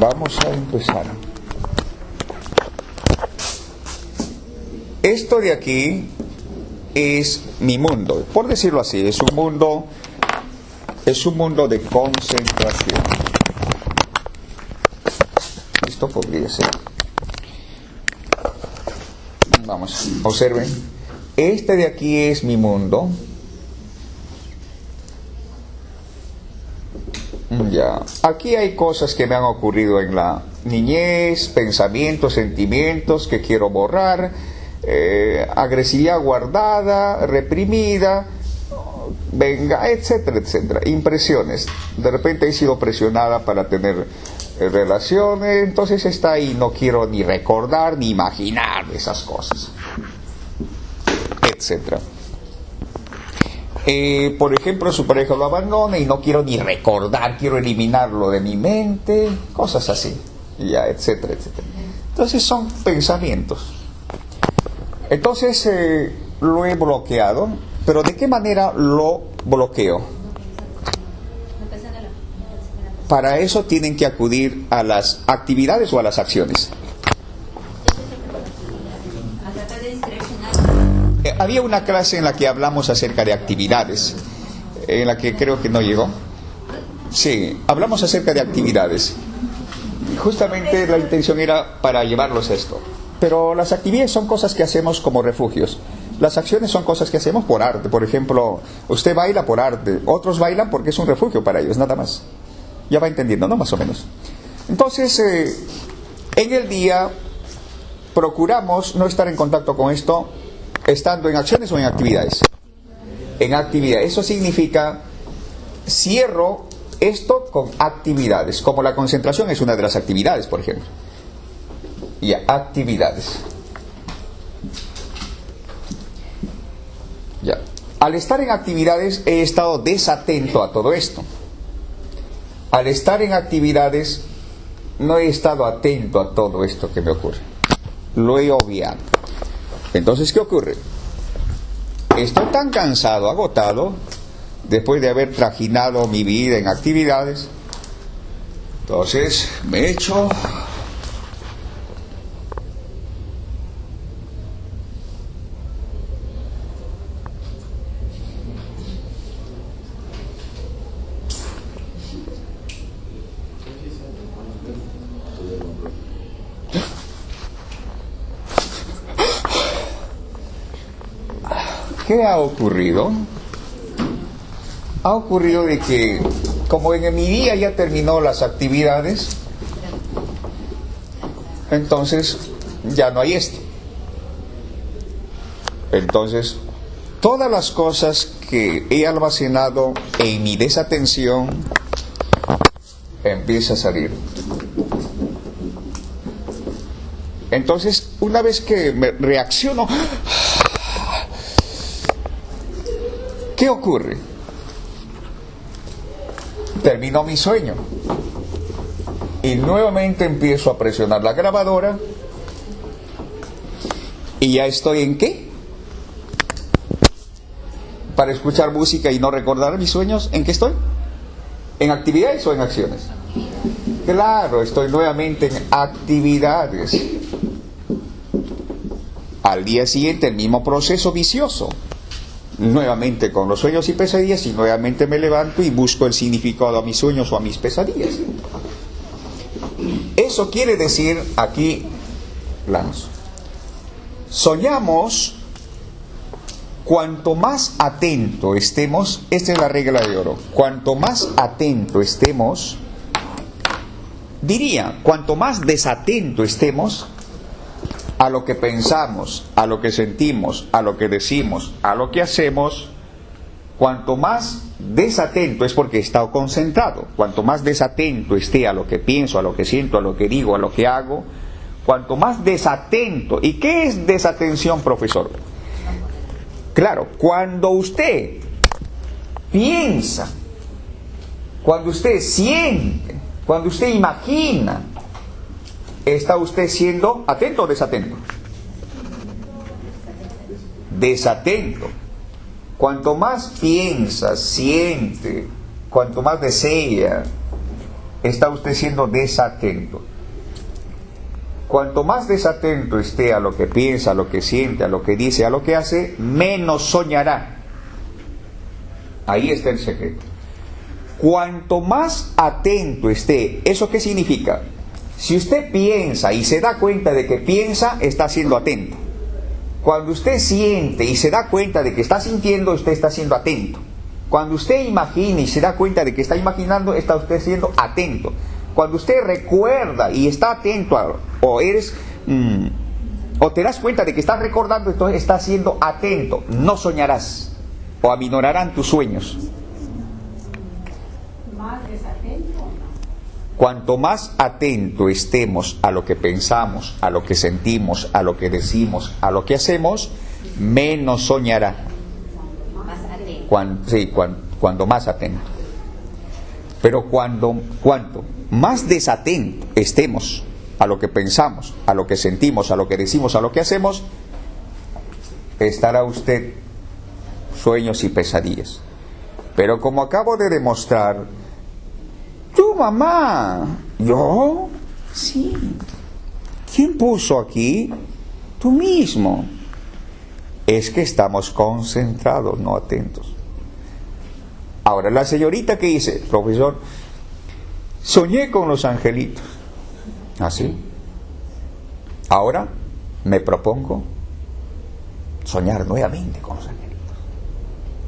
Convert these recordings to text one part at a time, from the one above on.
Vamos a empezar. Esto de aquí es mi mundo, por decirlo así, es un mundo de concentración. Esto podría ser. Vamos, observen. Este de aquí es mi mundo. Ya. Aquí hay cosas que me han ocurrido en la niñez, pensamientos, sentimientos que quiero borrar, agresividad guardada, reprimida, venga, etcétera, etcétera. Impresiones. De repente he sido presionada para tener relaciones, entonces está ahí, no quiero ni recordar ni imaginar esas cosas, etcétera. Por ejemplo, su pareja lo abandona y no quiero ni recordar, quiero eliminarlo de mi mente, cosas así, ya, etcétera, etcétera. Entonces son pensamientos. Entonces lo he bloqueado, pero ¿de qué manera lo bloqueo? Para eso tienen que acudir a las actividades o a las acciones. Había una clase en la que hablamos acerca de actividades, en la que creo que no llegó. Sí, hablamos acerca de actividades. Justamente la intención era para llevarlos a esto. Pero las actividades son cosas que hacemos como refugios. Las acciones son cosas que hacemos por arte. Por ejemplo, usted baila por arte, otros bailan porque es un refugio para ellos, nada más. Ya va entendiendo, ¿no? Más o menos. Entonces, en el día procuramos no estar en contacto con esto, estando en acciones o en actividades. En actividades. Eso significa, cierro esto con actividades. Como la concentración es una de las actividades, por ejemplo. Y actividades. Ya. Al estar en actividades he estado desatento a todo esto. Al estar en actividades no he estado atento a todo esto que me ocurre. Lo he obviado. Entonces, ¿qué ocurre? Estoy tan cansado, agotado, después de haber trajinado mi vida en actividades. Entonces, me echo. ¿Qué ha ocurrido? Ha ocurrido de que, como en mi día ya terminó las actividades, entonces ya no hay esto. Entonces, todas las cosas que he almacenado en mi desatención empieza a salir. Entonces, una vez que me reacciono, ¿qué ocurre? Termino mi sueño y nuevamente empiezo a presionar la grabadora y ya estoy ¿en qué? Para escuchar música y no recordar mis sueños, ¿en qué estoy? ¿En actividades o en acciones? Claro, estoy nuevamente en actividades. Al día siguiente el mismo proceso vicioso. Nuevamente con los sueños y pesadillas, y nuevamente me levanto y busco el significado a mis sueños o a mis pesadillas. Eso quiere decir, aquí planos, soñamos, cuanto más atento estemos, esta es la regla de oro, cuanto más atento estemos, diría, cuanto más desatento estemos a lo que pensamos, a lo que sentimos, a lo que decimos, a lo que hacemos, cuanto más desatento es porque he estado concentrado. Cuanto más desatento esté a lo que pienso, a lo que siento, a lo que digo, a lo que hago, cuanto más desatento. ¿Y qué es desatención, profesor? Claro, cuando usted piensa, cuando usted siente, cuando usted imagina, ¿está usted siendo atento o desatento? Desatento. Cuanto más piensa, siente, cuanto más desea, está usted siendo desatento. Cuanto más desatento esté a lo que piensa, a lo que siente, a lo que dice, a lo que hace, menos soñará. Ahí está el secreto. Cuanto más atento esté, ¿eso qué significa? Si usted piensa y se da cuenta de que piensa, está siendo atento. Cuando usted siente y se da cuenta de que está sintiendo, usted está siendo atento. Cuando usted imagina y se da cuenta de que está imaginando, está usted siendo atento. Cuando usted recuerda y está atento o te das cuenta de que estás recordando, entonces estás siendo atento. No soñarás o aminorarán tus sueños. ¿Más desatento o no? Cuanto más atento estemos a lo que pensamos, a lo que sentimos, a lo que decimos, a lo que hacemos, menos soñará. Más atento. Cuando más atento. Pero cuanto más desatento estemos a lo que pensamos, a lo que sentimos, a lo que decimos, a lo que hacemos, estará usted sueños y pesadillas. Pero como acabo de demostrar, ¿tu mamá? ¿Yo? Sí. ¿Quién puso aquí? Tú mismo. Es que estamos concentrados, no atentos. Ahora, la señorita que dice, profesor, soñé con los angelitos. ¿Así? Ahora me propongo soñar nuevamente con los angelitos.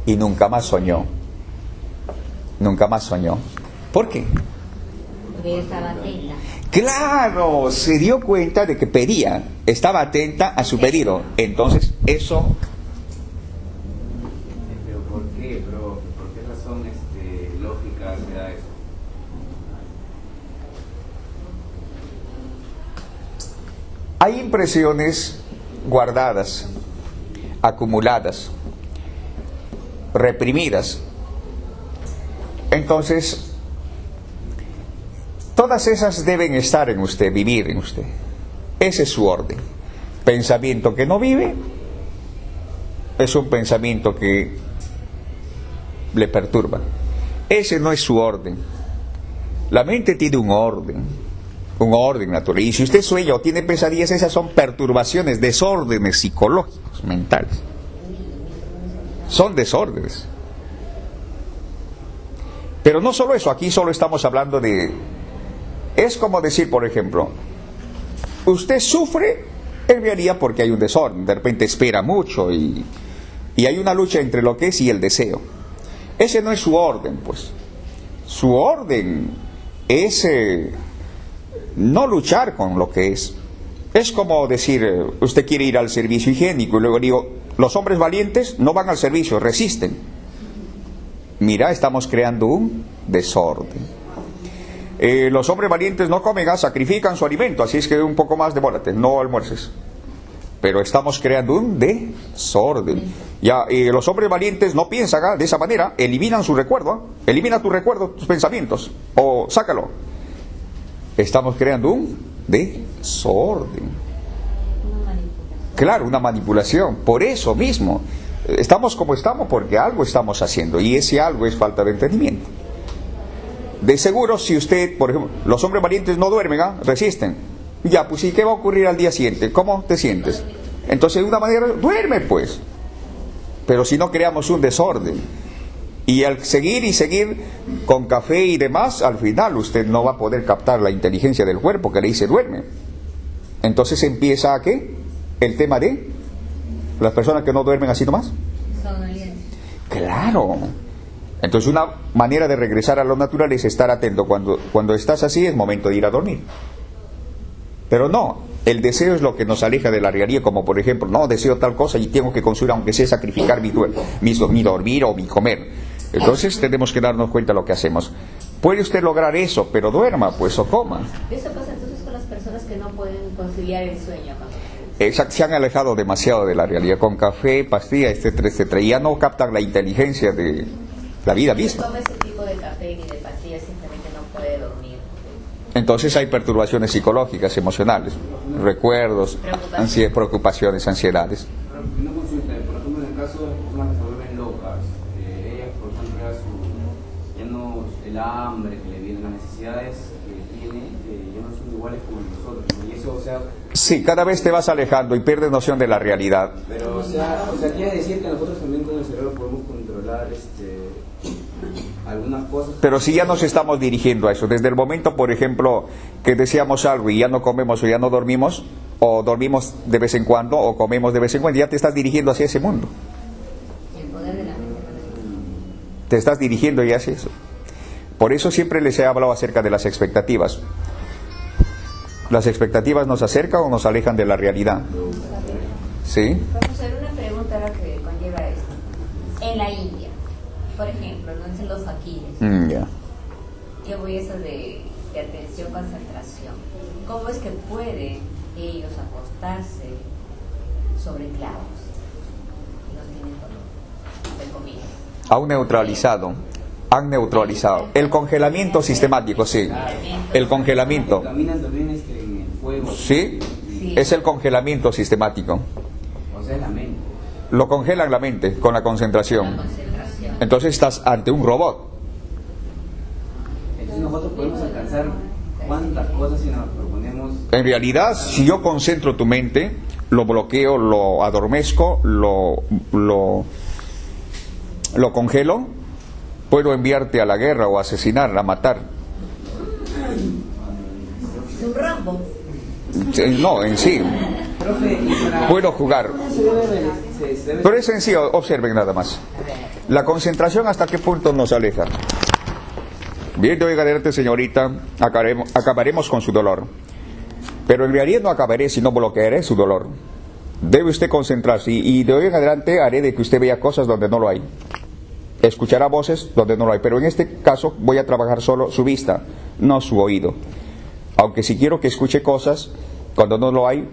Y nunca más soñó. Nunca más soñó. ¿Por qué? Porque ella estaba atenta. Claro, se dio cuenta de que pedía, estaba atenta a su pedido. Entonces, eso... ¿Pero por qué, bro? ¿Por qué razón lógica se da eso? Hay impresiones guardadas, acumuladas, reprimidas. Entonces, todas esas deben estar en usted, vivir en usted. Ese es su orden. Pensamiento que no vive es un pensamiento que le perturba. Ese no es su orden. La mente tiene un orden natural. Y si usted sueña o tiene pesadillas, esas son perturbaciones, desórdenes psicológicos, mentales. Son desórdenes. Pero no solo eso, aquí solo estamos hablando de... Es como decir, por ejemplo, usted sufre en realidad porque hay un desorden, de repente espera mucho y hay una lucha entre lo que es y el deseo. Ese no es su orden, pues. Su orden es no luchar con lo que es. Es como decir, usted quiere ir al servicio higiénico y luego digo, los hombres valientes no van al servicio, resisten. Mira, estamos creando un desorden. Los hombres valientes no comen gas, sacrifican su alimento, así es que un poco más demórate, no almuerces. Pero estamos creando un desorden. Ya, los hombres valientes no piensan de esa manera, eliminan su recuerdo, elimina tu recuerdo, tus pensamientos, o sácalo. Estamos creando un desorden. Claro, una manipulación. Por eso mismo, estamos como estamos porque algo estamos haciendo, y ese algo es falta de entendimiento. De seguro, si usted, por ejemplo, los hombres valientes no duermen, resisten. Ya, pues ¿y qué va a ocurrir al día siguiente? ¿Cómo te sientes? Entonces, de una manera, duerme pues. Pero si no creamos un desorden, y al seguir y seguir con café y demás, al final usted no va a poder captar la inteligencia del cuerpo que le dice duerme. Entonces empieza ¿a qué? El tema de las personas que no duermen así nomás. Claro. Entonces una manera de regresar a lo natural es estar atento. Cuando estás así es momento de ir a dormir. Pero no, el deseo es lo que nos aleja de la realidad, como por ejemplo, no, deseo tal cosa y tengo que consumir, aunque sea sacrificar mi dormir o mi comer. Entonces tenemos que darnos cuenta de lo que hacemos. Puede usted lograr eso, pero duerma pues o coma. Eso pasa entonces con las personas que no pueden conciliar el sueño. Exacto, se han alejado demasiado de la realidad con café, pastillas, etcétera, etcétera, y ya no captan la inteligencia de la vida misma. Si toma ese tipo de café y de pastillas, simplemente no puede dormir. Entonces hay perturbaciones psicológicas, emocionales, recuerdos, preocupaciones, ansiedades. Una consulta, por ejemplo, en el caso de personas que se vuelven locas, ellas, por ejemplo, ya no el hambre que le viene, las necesidades que tiene, ya no son iguales como nosotros, ¿no? Y eso, o sea... Sí, cada vez te vas alejando y pierdes noción de la realidad. Pero, o sea, quiere decir que nosotros también con el cerebro podemos controlar algunas cosas. Pero si ya nos estamos dirigiendo a eso, desde el momento, por ejemplo, que deseamos algo y ya no comemos o ya no dormimos, o dormimos de vez en cuando, o comemos de vez en cuando, ya te estás dirigiendo hacia ese mundo. El poder de la mente. Te estás dirigiendo y hacia eso. Por eso siempre les he hablado acerca de las expectativas. ¿Las expectativas nos acercan o nos alejan de la realidad? ¿Sí? Profesor, una pregunta ahora que conlleva esto. En la India, por ejemplo, no en los faquires, Ya. yo voy a eso de atención, concentración. ¿Cómo es que pueden ellos acostarse sobre clavos y no tienen dolor? De comida. Han neutralizado. El congelamiento sistemático, sí. El congelamiento. Caminan también en el fuego. ¿Sí? Es el congelamiento sistemático. O sea, es la mente. Lo congelan la mente con la concentración. Entonces estás ante un robot. Entonces nosotros podemos alcanzar cuántas cosas si nos proponemos. En realidad, si yo concentro tu mente, lo bloqueo, lo adormezco, lo congelo, puedo enviarte a la guerra o asesinar, a matar. Es un Rambo. No, en sí. Profe, y para... Puedo jugar. se debe... Pero es sencillo, observen nada más. La concentración, ¿hasta qué punto nos aleja? Bien, de hoy en adelante, señorita, acabaremos con su dolor. Pero en realidad no acabaré, sino bloquearé su dolor. Debe usted concentrarse y de hoy en adelante haré de que usted vea cosas donde no lo hay. Escuchará voces donde no lo hay. Pero en este caso voy a trabajar solo su vista, no su oído. Aunque si quiero que escuche cosas cuando no lo hay,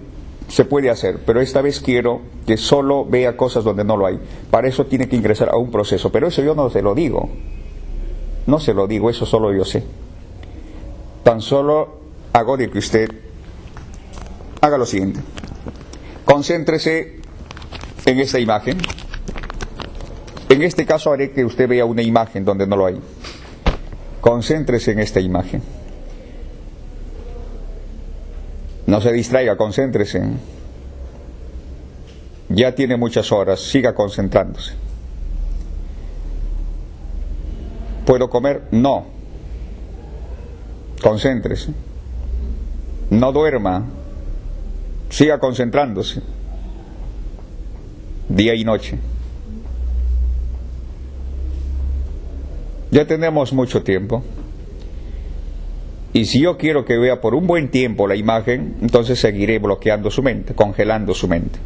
se puede hacer. Pero esta vez quiero que solo vea cosas donde no lo hay. Para eso tiene que ingresar a un proceso. Pero eso yo no se lo digo. No se lo digo, eso solo yo sé. Tan solo hago de que usted haga lo siguiente. Concéntrese en esta imagen. En este caso haré que usted vea una imagen donde no lo hay. Concéntrese en esta imagen. No se distraiga, concéntrese. Ya tiene muchas horas, siga concentrándose. ¿Puedo comer? No. Concéntrese. No duerma. Siga concentrándose. Día y noche. Ya tenemos mucho tiempo. Y si yo quiero que vea por un buen tiempo la imagen, entonces seguiré bloqueando su mente, congelando su mente.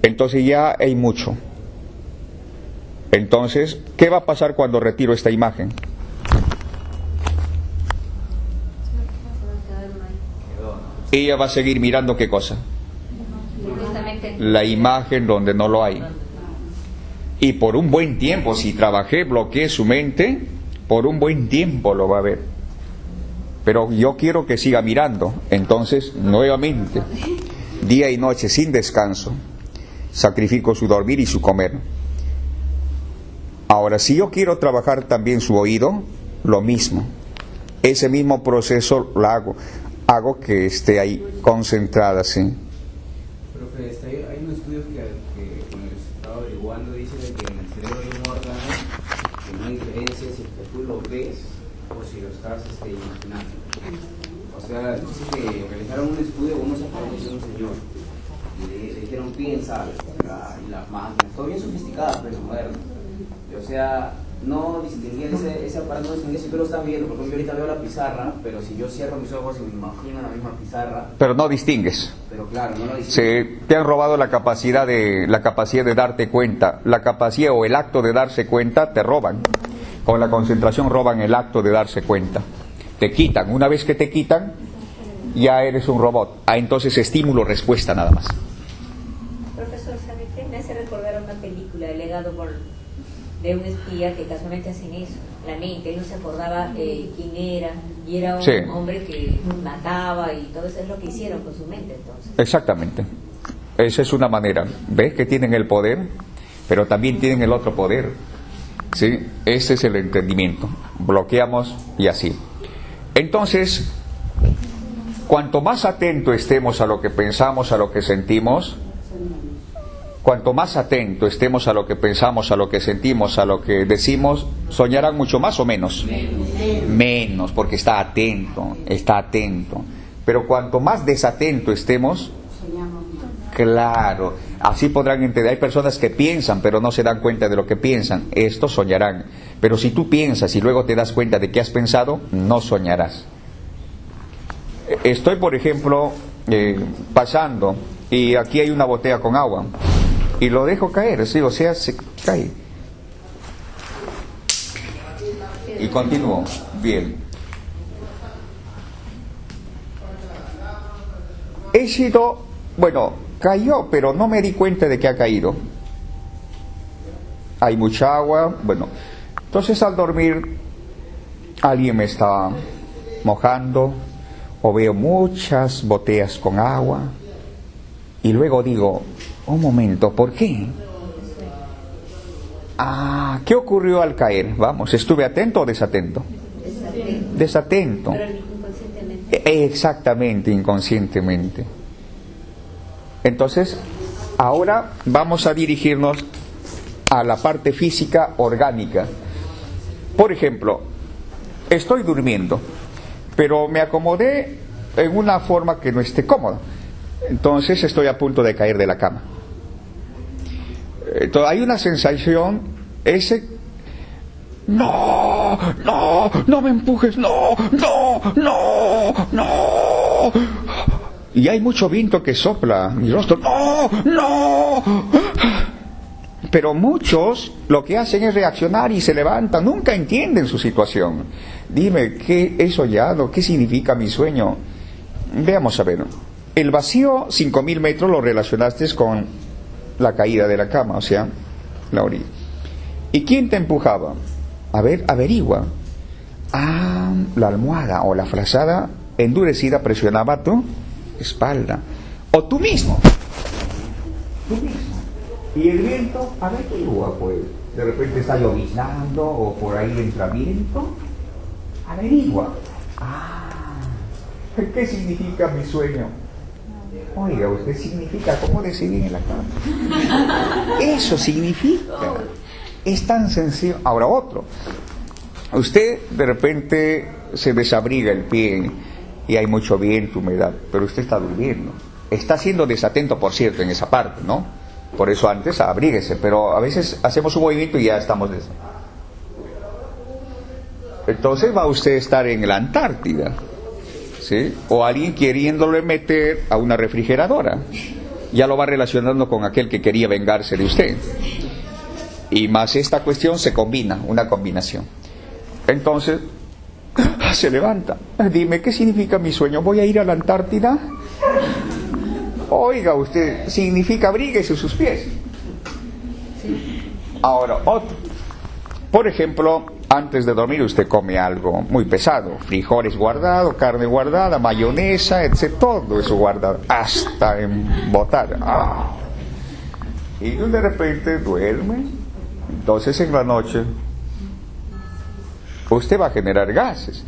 Entonces ya hay mucho. Entonces, ¿qué va a pasar cuando retiro esta imagen? Ella va a seguir mirando ¿qué cosa? La imagen donde no lo hay. Y por un buen tiempo, si trabajé, bloqueé su mente, por un buen tiempo lo va a ver. Pero yo quiero que siga mirando. Entonces, nuevamente, día y noche, sin descanso, sacrifico su dormir y su comer. Ahora, si yo quiero trabajar también su oído, lo mismo. Ese mismo proceso lo hago que esté ahí concentrada, ¿sí? Profe, hay un estudio que con el que se estaba averiguando, dice de que en el cerebro hay un órgano que no hay diferencia si es que tú lo ves o si lo estás imaginando. O sea, dice que realizaron un estudio con unos aparatos de un señor y le dijeron piensa, y las máquinas, todo bien sofisticadas, pero modernas. O sea, no distinguía ese aparato, no distinguía si tú lo estás viendo, porque yo ahorita veo la pizarra, pero si yo cierro mis ojos y me imagino la misma pizarra. Pero no distingues. Pero claro, no lo distingues. Te han robado la capacidad de darte cuenta. La capacidad o el acto de darse cuenta te roban. Con la concentración roban el acto de darse cuenta. Te quitan. Una vez que te quitan, ya eres un robot. Entonces estímulo-respuesta nada más. Profesor, ¿sabe qué? Me hace recordar una película, El legado de un espía que casualmente hacen eso, la mente, él no se acordaba quién era, y era un hombre que mataba y todo eso es lo que hicieron con su mente entonces. Exactamente, esa es una manera. ¿Ves que tienen el poder? Pero también tienen el otro poder, ¿Sí? Ese es el entendimiento. Bloqueamos y así. Entonces, cuanto más atento estemos a lo que pensamos, a lo que sentimos, cuanto más atento estemos a lo que pensamos, a lo que sentimos, a lo que decimos, ¿soñarán mucho más o menos? Menos, porque está atento, está atento. Pero cuanto más desatento estemos, claro, así podrán entender. Hay personas que piensan pero no se dan cuenta de lo que piensan. Estos soñarán. Pero si tú piensas y luego te das cuenta de que has pensado, no soñarás. Estoy, por ejemplo, pasando y aquí hay una botella con agua y lo dejo caer, ¿sí? O sea, se cae. Y continúo. Bien. He sido, bueno, cayó, pero no me di cuenta de que ha caído. Hay mucha agua, bueno. Entonces al dormir, alguien me está mojando, o veo muchas botellas con agua, y luego digo, un momento, ¿por qué? ¿Qué ocurrió al caer? Vamos, ¿estuve atento o desatento? Desatento. Exactamente, inconscientemente. Entonces, ahora vamos a dirigirnos a la parte física orgánica. Por ejemplo, estoy durmiendo, pero me acomodé en una forma que no esté cómoda. Entonces estoy a punto de caer de la cama. Entonces, hay una sensación, no me empujes, no. Y hay mucho viento que sopla mi rostro, no. Pero muchos lo que hacen es reaccionar y se levantan, nunca entienden su situación. Dime, ¿qué he soñado? ¿Qué significa mi sueño? Veamos a ver. El vacío, 5.000 metros, lo relacionaste con la caída de la cama, o sea, la orilla. ¿Y quién te empujaba? A ver, averigua. La almohada o la frazada endurecida presionaba tu espalda. O tú mismo. Y el viento, averigua, pues. De repente está lloviznando o por ahí entra viento. Averigua. ¿Qué significa mi sueño? Oiga, usted significa cómo decidir en la cama. Eso significa. Es tan sencillo. Ahora otro. Usted de repente se desabriga el pie y hay mucho viento, humedad, pero usted está durmiendo. Está siendo desatento, por cierto, en esa parte, ¿no? Por eso antes abríguese, pero a veces hacemos un movimiento y ya estamos desatados. Entonces va usted a estar en la Antártida, ¿sí? O alguien queriéndole meter a una refrigeradora. Ya lo va relacionando con aquel que quería vengarse de usted. Y más esta cuestión se combina, una combinación. Entonces, se levanta. Dime, ¿qué significa mi sueño? ¿Voy a ir a la Antártida? Oiga usted, significa abríguese sus pies. Ahora, otro. Por ejemplo, antes de dormir usted come algo muy pesado. Frijoles guardados, carne guardada, mayonesa, etc. Todo eso guardado, hasta embotar. Y de repente duerme. Entonces en la noche usted va a generar gases.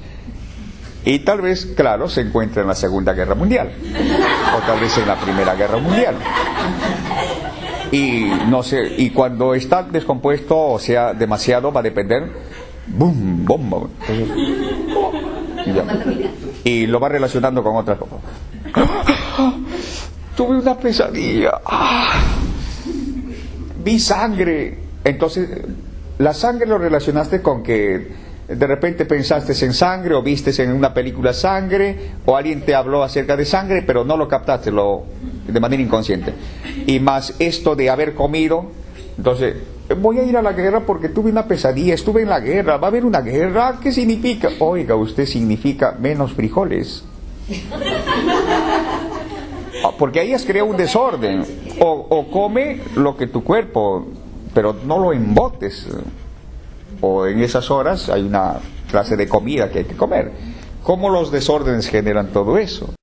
Y tal vez, claro, se encuentra en la Segunda Guerra Mundial. O tal vez en la Primera Guerra Mundial. Y no sé, y cuando está descompuesto, o sea, demasiado, va a depender. ¡Bum! ¡Bomba! Y lo va relacionando con otras cosas. Tuve una pesadilla. Vi sangre. Entonces, la sangre lo relacionaste con que de repente pensaste en sangre, o viste en una película sangre, o alguien te habló acerca de sangre, pero no lo captaste de manera inconsciente. Y más esto de haber comido, entonces, voy a ir a la guerra porque tuve una pesadilla, estuve en la guerra, va a haber una guerra, ¿qué significa? Oiga, usted significa menos frijoles. Porque ahí has creado un desorden. O come lo que tu cuerpo, pero no lo embotes. O en esas horas hay una clase de comida que hay que comer. ¿Cómo los desórdenes generan todo eso?